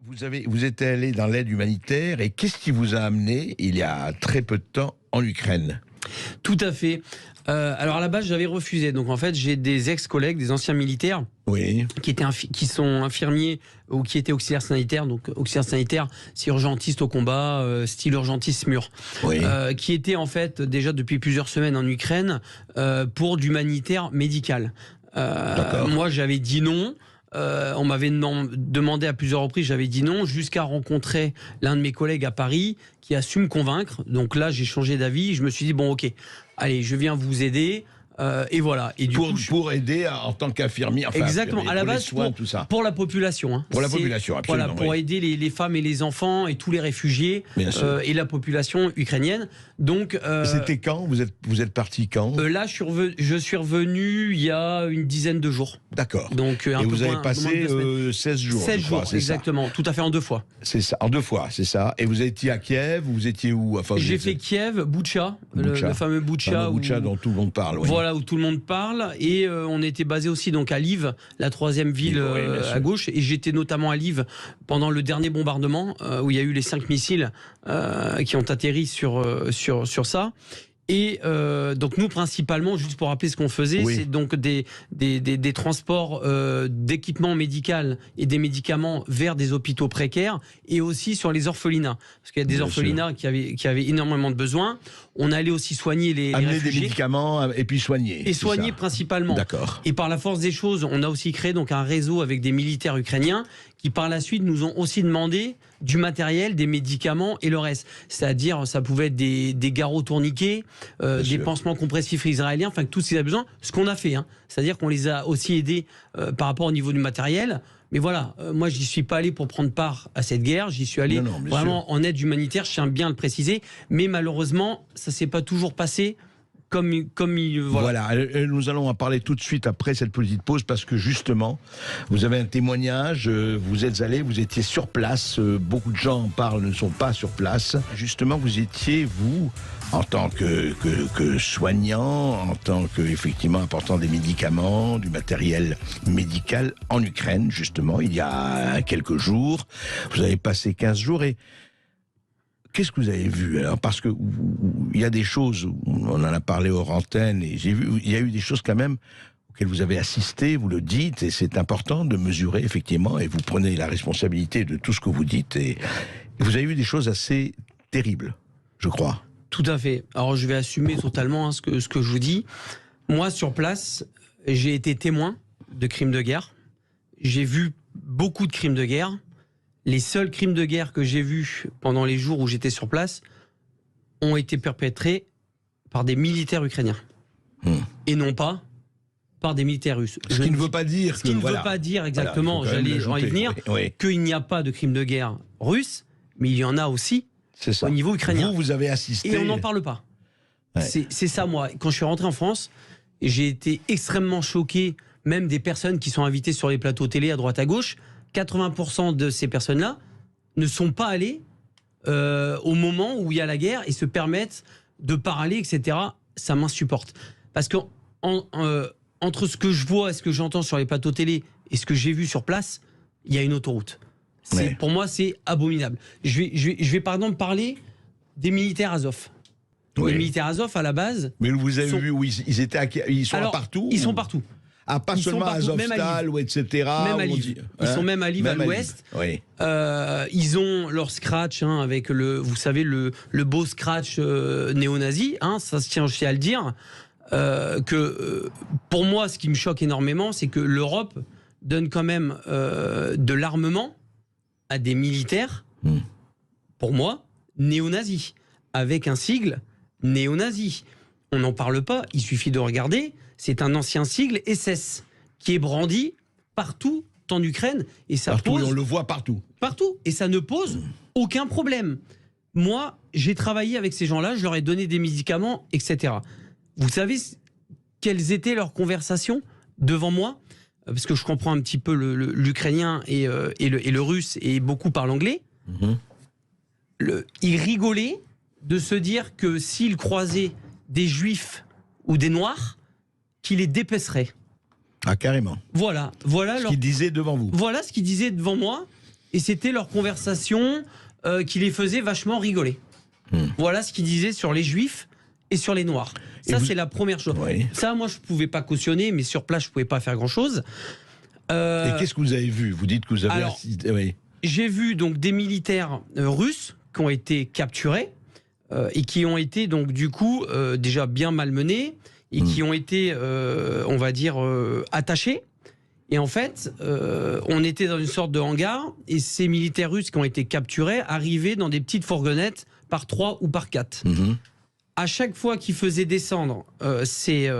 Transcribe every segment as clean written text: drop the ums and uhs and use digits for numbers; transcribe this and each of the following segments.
Vous êtes allé dans l'aide humanitaire et qu'est-ce qui vous a amené, il y a très peu de temps, en Ukraine? Tout à fait. Alors à la base, j'avais refusé. Donc en fait, j'ai des ex-collègues, des anciens militaires Oui. qui sont infirmiers ou qui étaient auxiliaires sanitaires. Donc auxiliaires sanitaires, c'est urgentiste au combat, style urgentiste mur. Oui. Qui étaient en fait déjà depuis plusieurs semaines en Ukraine pour d'humanitaire médical. Moi, j'avais dit non. On m'avait demandé à plusieurs reprises, j'avais dit non, jusqu'à rencontrer l'un de mes collègues à Paris qui a su me convaincre. Donc là, j'ai changé d'avis. Je me suis dit, bon, ok, allez, je viens vous aider. Et voilà. Et du coup, pour aider en tant qu'infirmier. Enfin, exactement, à la base, soins, tout ça. pour la population. Hein. Pour la population, absolument. Voilà, pour aider les femmes et les enfants et tous les réfugiés et la population ukrainienne. Donc, c'était quand vous êtes parti quand? Là, je suis revenu il y a une dizaine de jours. D'accord. Donc, et vous avez passé 16 jours. 16 jours, exactement. Tout à fait, en 2 fois. C'est ça, en 2 fois, c'est ça. Et vous étiez à Kiev, vous étiez où? Enfin, j'ai fait Kiev, Boutcha, le fameux Boutcha. Boutcha dont tout le monde parle. Oui. Voilà, où tout le monde parle. Et on était basé aussi donc à Lviv, la 3e ville à gauche. Et j'étais notamment à Lviv pendant le dernier bombardement, où il y a eu les 5 missiles qui ont atterri sur ça. Et donc nous principalement, juste pour rappeler ce qu'on faisait, c'est donc des transports d'équipements médicaux et des médicaments vers des hôpitaux précaires et aussi sur les orphelinats, parce qu'il y a des orphelinats qui avaient énormément de besoins. On allait aussi soigner les amener réfugiés. Des médicaments et puis soigner. Et soigner principalement. D'accord. Et par la force des choses, on a aussi créé donc un réseau avec des militaires ukrainiens qui par la suite nous ont aussi demandé du matériel, des médicaments et le reste. C'est-à-dire, ça pouvait être des garrots tourniquets, des pansements compressifs israéliens, enfin tout ce qu'ils avaient besoin. Ce qu'on a fait, hein. C'est-à-dire qu'on les a aussi aidés par rapport au niveau du matériel. Mais voilà, moi j'y suis pas allé pour prendre part à cette guerre, j'y suis allé vraiment en aide humanitaire, je tiens bien à le préciser. Mais malheureusement, ça s'est pas toujours passé comme voilà. Nous allons en parler tout de suite après cette petite pause parce que justement, vous avez un témoignage, vous êtes allé, vous étiez sur place, beaucoup de gens en parlent, ne sont pas sur place. Justement, vous étiez, vous, en tant que soignant, en tant que, effectivement, apportant des médicaments, du matériel médical en Ukraine, justement, il y a quelques jours. Vous avez passé 15 jours et qu'est-ce que vous avez vu alors? Parce que il y a des choses, on en a parlé hors antenne, et j'ai vu, il y a eu des choses quand même auxquelles vous avez assisté, vous le dites, et c'est important de mesurer effectivement, et vous prenez la responsabilité de tout ce que vous dites, et vous avez vu des choses assez terribles, je crois. Tout à fait. Alors je vais assumer totalement ce que je vous dis. Moi, sur place, j'ai été témoin de crimes de guerre. J'ai vu beaucoup de crimes de guerre. Les seuls crimes de guerre que j'ai vus pendant les jours où j'étais sur place ont été perpétrés par des militaires ukrainiens. Et non pas par des militaires russes. Ce qui ne veut pas dire ce qui ne veut pas dire exactement, j'allais y venir, qu'il n'y a pas de crimes de guerre russes, mais il y en a aussi au niveau ukrainien. Vous avez assisté. Et on n'en parle pas. C'est ça, moi. Quand je suis rentré en France, j'ai été extrêmement choqué, même des personnes qui sont invitées sur les plateaux télé à droite à gauche. 80% de ces personnes-là ne sont pas allées au moment où il y a la guerre et se permettent de parler, etc. Ça m'insupporte. Parce que entre ce que je vois et ce que j'entends sur les plateaux télé et ce que j'ai vu sur place, il y a une autoroute. Pour moi, c'est abominable. Je vais par exemple parler des militaires Azov. Les militaires Azov, à la base... Mais vous avez vu où ils sont partout? Ils sont partout. Ah, pas seulement à Azovstal, ou etc. Même à Lviv. Ils sont même à Lviv, à l'ouest. Ils ont leur scratch, avec vous savez, le beau scratch néo-nazi. Ça se tient aussi à le dire. Pour moi, ce qui me choque énormément, c'est que l'Europe donne quand même de l'armement à des militaires, pour moi, néo-nazis, avec un sigle néo-nazi. On n'en parle pas, il suffit de regarder. C'est un ancien sigle SS qui est brandi partout en Ukraine. Et ça pose, on le voit partout. Partout. Et ça ne pose aucun problème. Moi, j'ai travaillé avec ces gens-là, je leur ai donné des médicaments, etc. Vous savez quelles étaient leurs conversations devant moi? Parce que je comprends un petit peu l'ukrainien et le russe, et beaucoup parlent anglais. Ils rigolaient de se dire que s'ils croisaient des juifs ou des noirs, qui les dépeceraient. Ah, carrément. Voilà ce qu'ils disaient devant vous. Voilà ce qu'ils disaient devant moi. et c'était leur conversation qui les faisait vachement rigoler. Voilà ce qu'ils disaient sur les Juifs et sur les Noirs. Ça, c'est la première chose. Oui. Ça, moi, je ne pouvais pas cautionner, mais sur place, je ne pouvais pas faire grand-chose. Et qu'est-ce que vous avez vu? Vous dites que vous avez Alors, assisté. Oui. J'ai vu donc des militaires russes qui ont été capturés et qui ont été donc du coup déjà bien malmenés et qui ont été, on va dire, attachés. Et en fait, on était dans une sorte de hangar et ces militaires russes qui ont été capturés arrivaient dans des petites fourgonnettes par 3 ou par 4. À chaque fois qu'ils faisaient descendre ces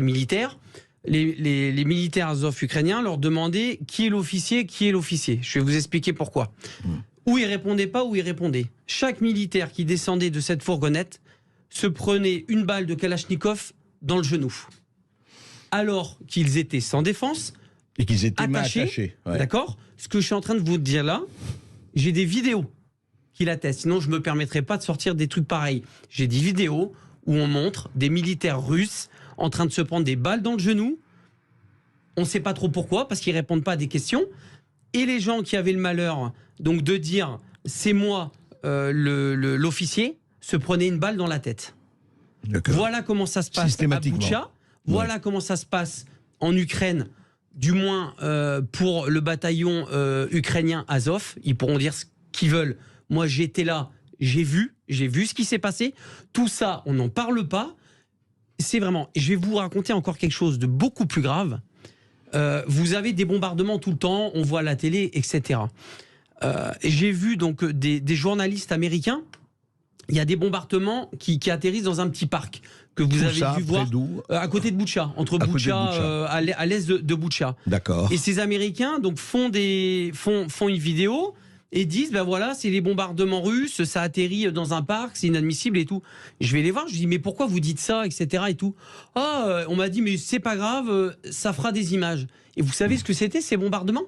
militaires, les militaires Azov ukrainiens leur demandaient qui est l'officier, qui est l'officier. Je vais vous expliquer pourquoi. Ou ils répondaient pas, ou ils répondaient. Chaque militaire qui descendait de cette fourgonnette se prenait une balle de Kalachnikov dans le genou. Alors qu'ils étaient sans défense, et qu'ils étaient attachés. Ouais. D'accord ? Ce que je suis en train de vous dire là, j'ai des vidéos qui l'attestent. Sinon, je ne me permettrais pas de sortir des trucs pareils. J'ai des vidéos où on montre des militaires russes en train de se prendre des balles dans le genou. On ne sait pas trop pourquoi, parce qu'ils ne répondent pas à des questions. Et les gens qui avaient le malheur donc de dire « c'est moi l'officier », se prenaient une balle dans la tête. Voilà comment ça se passe à Boutcha. Voilà comment ça se passe en Ukraine, du moins pour le bataillon ukrainien Azov. Ils pourront dire ce qu'ils veulent. Moi, j'étais là, j'ai vu ce qui s'est passé. Tout ça, on n'en parle pas. C'est vraiment... Je vais vous raconter encore quelque chose de beaucoup plus grave. Vous avez des bombardements tout le temps, on voit la télé, etc. J'ai vu donc des journalistes américains. Il y a des bombardements qui atterrissent dans un petit parc que vous avez dû voir à côté de Boutcha, entre Boutcha, à l'est de Boutcha. D'accord. Et ces Américains donc font une vidéo et disent ben voilà, c'est les bombardements russes, ça atterrit dans un parc, c'est inadmissible et tout. Je vais les voir, je dis mais pourquoi vous dites ça, etc. et tout. Ah, on m'a dit mais c'est pas grave, ça fera des images. Et vous savez ce que c'était ces bombardements?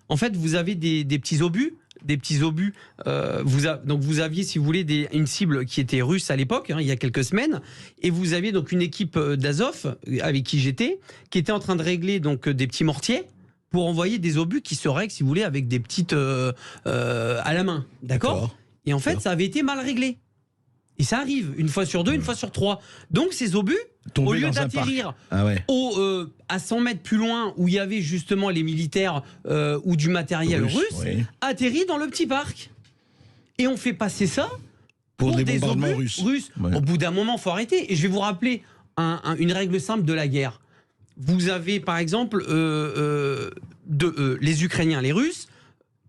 En fait, vous avez des petits obus. Donc vous aviez, si vous voulez, une cible qui était russe à l'époque, il y a quelques semaines, et vous aviez donc une équipe d'Azov avec qui j'étais, qui était en train de régler donc des petits mortiers pour envoyer des obus qui se règlent, si vous voulez, avec des petites à la main, d'accord. Et en fait, ça avait été mal réglé. Et ça arrive une fois sur deux, une fois sur trois. Donc ces obus, au lieu d'atterrir à 100 mètres plus loin où il y avait justement les militaires ou du matériel russe, atterrit dans le petit parc. Et on fait passer ça pour des bombardements russes. Ouais. Au bout d'un moment, il faut arrêter. Et je vais vous rappeler une règle simple de la guerre. Vous avez par exemple les Ukrainiens, les Russes,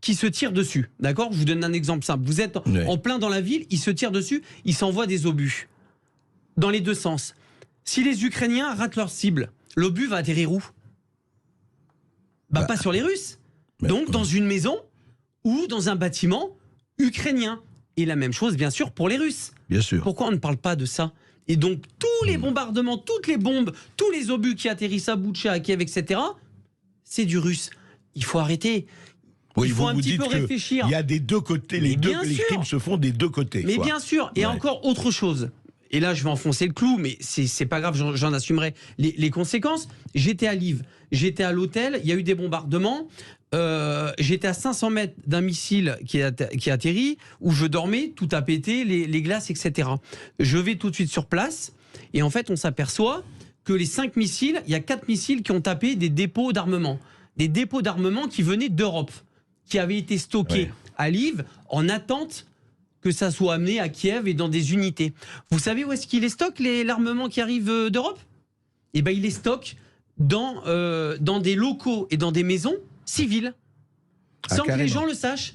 qui se tirent dessus, d'accord? Je vous donne un exemple simple. Vous êtes en plein dans la ville, ils se tirent dessus, ils s'envoient des obus. Dans les deux sens. Si les Ukrainiens ratent leur cible, l'obus va atterrir où? Pas sur les Russes. Donc dans une maison ou dans un bâtiment ukrainien. Et la même chose, bien sûr, pour les Russes. Bien sûr. Pourquoi on ne parle pas de ça? Et donc tous les bombardements, toutes les bombes, tous les obus qui atterrissent à Boutcha, à Kiev, etc., c'est du russe. Il faut arrêter. Oui, il faut un petit peu réfléchir. Il y a des deux côtés, les crimes se font des deux côtés. Mais bien sûr, et encore autre chose. Et là, je vais enfoncer le clou, mais c'est pas grave, j'en assumerai les conséquences. J'étais à Lviv, j'étais à l'hôtel, il y a eu des bombardements. J'étais à 500 mètres d'un missile qui atterrit, où je dormais, tout a pété, les glaces, etc. Je vais tout de suite sur place, et en fait, on s'aperçoit que les 5 missiles, il y a 4 missiles qui ont tapé des dépôts d'armement. Des dépôts d'armement qui venaient d'Europe, qui avaient été stockés à Lviv en attente que ça soit amené à Kiev et dans des unités. Vous savez où est-ce qu'il les stocke, l'armement qui arrive d'Europe? Eh bien, il les stocke dans des locaux et dans des maisons civiles, sans que les gens le sachent.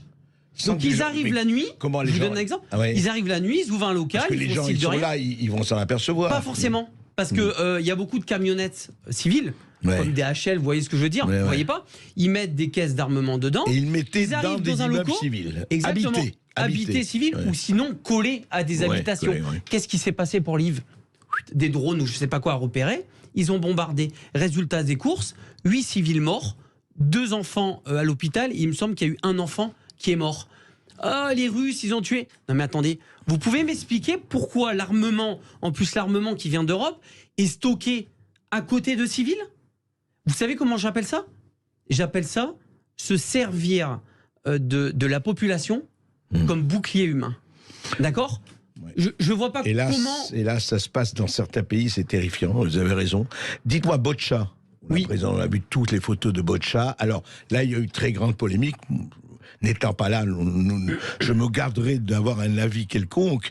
Donc ils arrivent la nuit, je vous donne un exemple, ils arrivent la nuit, ils ouvrent un local, parce que les gens qui sont là, ils vont s'en apercevoir. Pas forcément, parce que y a beaucoup de camionnettes civiles, comme des HL, vous voyez ce que je veux dire, vous voyez pas? Ils mettent des caisses d'armement dedans, et ils mettaient arrivent dans un immeubles local civils, exactement, habités civils, ou sinon collés à des habitations. Qu'est-ce qui s'est passé pour Lviv? Des drones ou je sais pas quoi à repérer, ils ont bombardé. Résultat des courses, 8 civils morts, 2 enfants à l'hôpital, il me semble qu'il y a eu un enfant qui est mort. Ah, les Russes, ils ont tué. Non mais attendez, vous pouvez m'expliquer pourquoi l'armement, en plus l'armement qui vient d'Europe, est stocké à côté de civils? Vous savez comment j'appelle ça? J'appelle ça se servir de la population comme bouclier humain. D'accord ? Ouais. Je vois pas comment... Hélas, ça se passe dans certains pays, c'est terrifiant, vous avez raison. Dites-moi, Boccia. On a vu toutes les photos de Boccia. Alors là, il y a eu très grande polémique. N'étant pas là, je me garderai d'avoir un avis quelconque.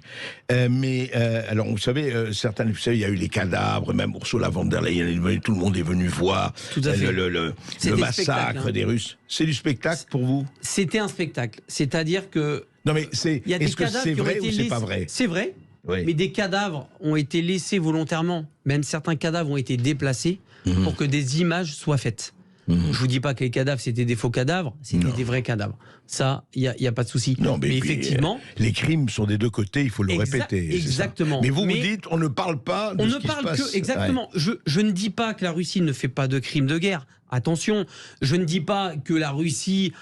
Alors, vous savez, il y a eu les cadavres, même Ursula von der Leyen, tout le monde est venu voir le massacre des Russes. C'est du spectacle pour vous ? C'était un spectacle. C'est-à-dire que... Non, mais est-ce que c'est vrai ou c'est pas vrai ? C'est vrai, oui. Mais des cadavres ont été laissés volontairement. Même certains cadavres ont été déplacés pour que des images soient faites. Je vous dis pas que les cadavres c'était des faux cadavres, c'était des vrais cadavres. Ça, il y a pas de souci. Non, mais effectivement, les crimes sont des deux côtés, il faut le répéter. Exactement. Mais vous dites, on ne parle pas de ce qui se passe. Exactement. Ouais. Je ne dis pas que la Russie ne fait pas de crimes de guerre. Attention, je ne dis pas que la Russie,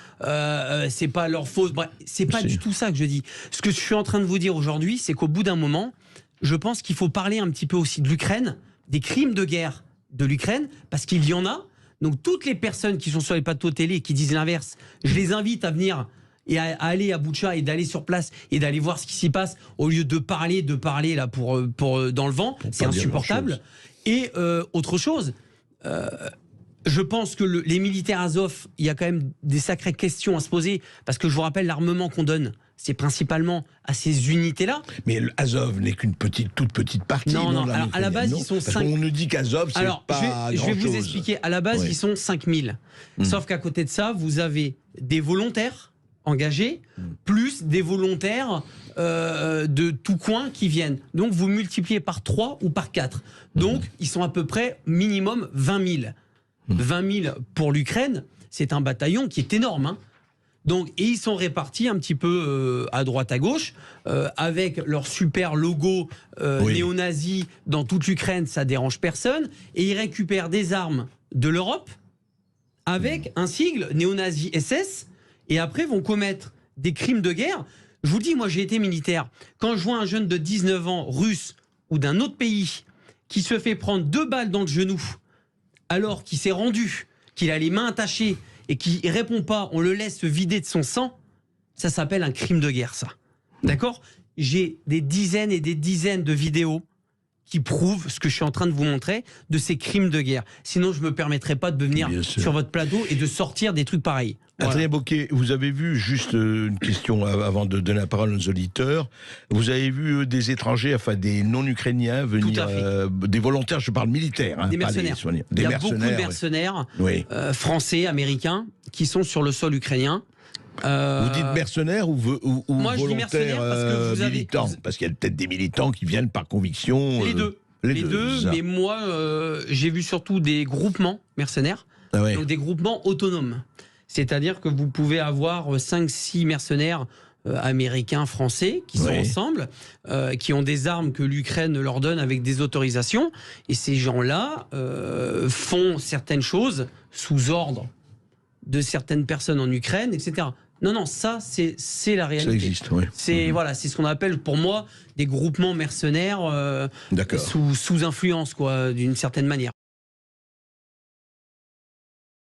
c'est pas leur faute. Bref, c'est pas du tout ça que je dis. Ce que je suis en train de vous dire aujourd'hui, c'est qu'au bout d'un moment, je pense qu'il faut parler un petit peu aussi de l'Ukraine, des crimes de guerre de l'Ukraine, parce qu'il y en a. Donc toutes les personnes qui sont sur les plateaux télé et qui disent l'inverse, je les invite à venir et à aller à Boutcha et d'aller sur place et d'aller voir ce qui s'y passe au lieu de parler là pour dans le vent, c'est insupportable. Et autre chose, je pense que les militaires Azov, il y a quand même des sacrées questions à se poser parce que je vous rappelle l'armement qu'on donne, c'est principalement à ces unités-là. Mais Azov n'est qu'une toute petite partie. Non. Alors, à la base, ils sont 5 000. On nous dit qu'Azov, c'est pas je vais vous grand-chose. expliquer. À la base, ils sont 5 000. Sauf qu'à côté de ça, vous avez des volontaires engagés, plus des volontaires de tout coin qui viennent. Donc, vous multipliez par 3 ou par 4. Donc, ils sont à peu près minimum 20 000. 20 000 pour l'Ukraine, c'est un bataillon qui est énorme, hein. Donc, et ils sont répartis un petit peu à droite à gauche, avec leur super logo néo-nazi dans toute l'Ukraine, ça dérange personne, et ils récupèrent des armes de l'Europe avec un sigle néo-nazi SS, et après vont commettre des crimes de guerre. Je vous dis, moi j'ai été militaire, quand je vois un jeune de 19 ans russe ou d'un autre pays qui se fait prendre 2 balles dans le genou alors qu'il s'est rendu, qu'il a les mains attachées et qui répond pas, on le laisse se vider de son sang, ça s'appelle un crime de guerre, ça. D'accord ? J'ai des dizaines et des dizaines de vidéos qui prouvent ce que je suis en train de vous montrer de ces crimes de guerre. Sinon, je me permettrai pas de venir sur votre plateau et de sortir des trucs pareils. Adrien Bocquet, vous avez vu, juste une question avant de donner la parole à nos auditeurs, vous avez vu des étrangers, enfin des non-ukrainiens venir, des volontaires, je parle militaires, hein, des mercenaires. Il y a beaucoup de mercenaires français, américains, qui sont sur le sol ukrainien. Vous dites mercenaires ou moi, volontaires parce que vous avez... militants? Parce qu'il y a peut-être des militants qui viennent par conviction. Les deux. Les deux, mais moi, j'ai vu surtout des groupements mercenaires, donc des groupements autonomes. C'est-à-dire que vous pouvez avoir 5-6 mercenaires américains, français, qui sont ensemble, qui ont des armes que l'Ukraine leur donne avec des autorisations. Et ces gens-là font certaines choses sous ordre de certaines personnes en Ukraine, etc. Non, ça, c'est la réalité. Ça existe, oui. C'est c'est ce qu'on appelle, pour moi, des groupements mercenaires sous influence, quoi, d'une certaine manière.